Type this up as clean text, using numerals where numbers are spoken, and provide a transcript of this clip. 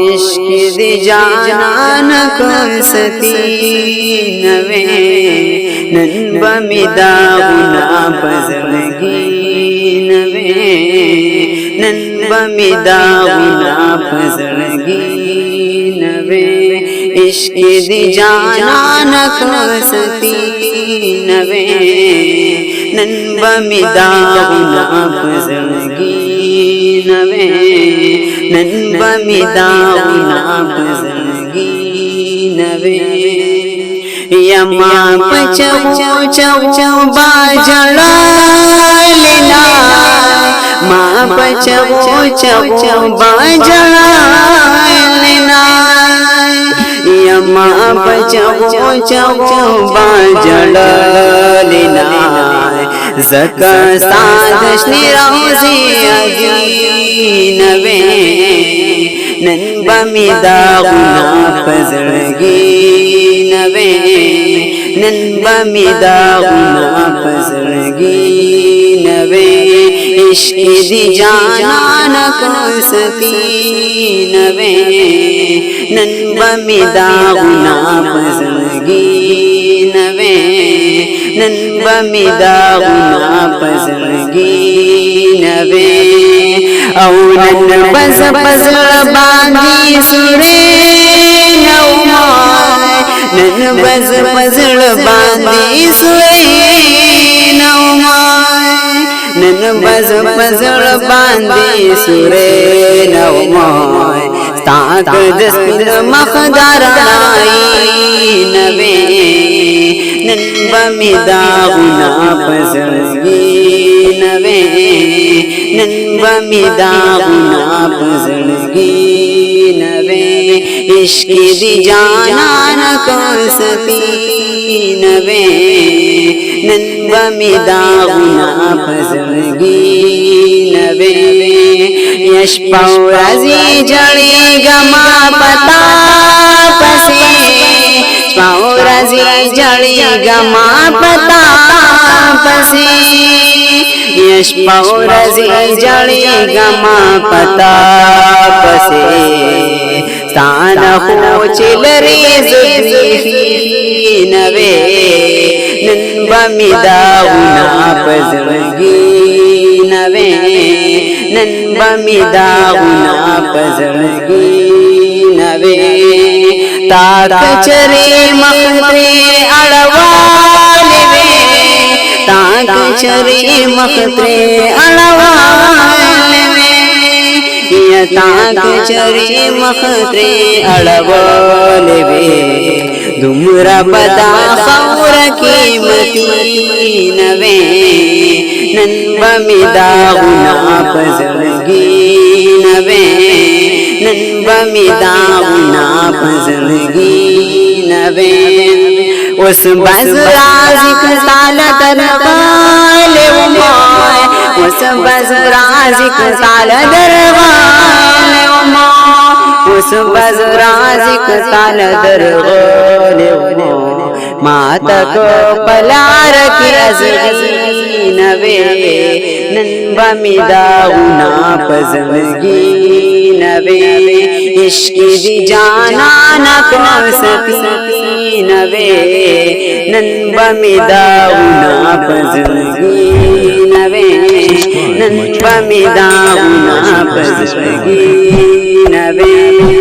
عشق دی جانان کو ستی نوے نن بمی داغنا پزړګي نوے نن بمی داغنا پزړګي نوے عشق دی جانان کو ستی نوے نن بمی داغنا پزړګي نوے نن بمی داغنا پزړګي نوے یما پچو چو باجڑا لینا ما پچو چو باجڑا لینا یما پچو چو باجڑا لینا زکا سادشنی روزی نوے نن بمی داغنا پزړګي نوے نن بمی داغنا پزړګي نوے عشق دی جانان کو ستی نوے نن بمی داغنا پزړګي نوے نن بمی داغنا پزړګي نوے او نن بز پزړ باندې سورې نو نن بز پزړ باندې سورې نو نن بز پزړ باندې سورې نو ستاک دسپین مخدار نائی نوے نن بمی داغنا پزړګي نوے نن بمی داغنا پزړګي نوے عشق دی جانان کو ستی نوے نن بمی داغنا پزړګي نوے یشپا ورځي جړې گما پتا پسې شپا ورځي جړې گما پتا پسې یشپا ورځي جړې گما پتا پسې ستانه خو چلري زړې نوے نن بمی داغنا پزړګي نوے نن بمی داغنا پزړګي نوے تا کچري مختري اړوالې وې تا کچري مختري اړوالې وې یا تا کچري مختري اړوالې وې دومره بدا خور قیمتی نوے نن بمی داغنا پزړګي نوے نن بمی داغنا پزړګي نوے اوس بز رازق تعالی درغاله وما اوس بز رازق تعالی درغاله وما اوس بز رازق تعالی درغاله وما ما تک پلار کی ازغی نوے نن بمی داغنا پزړګي نوے عشق دی جانان کو ستی نوے نن بمی داغنا پزړګي نوے نن بمی داغنا پزړګي نوے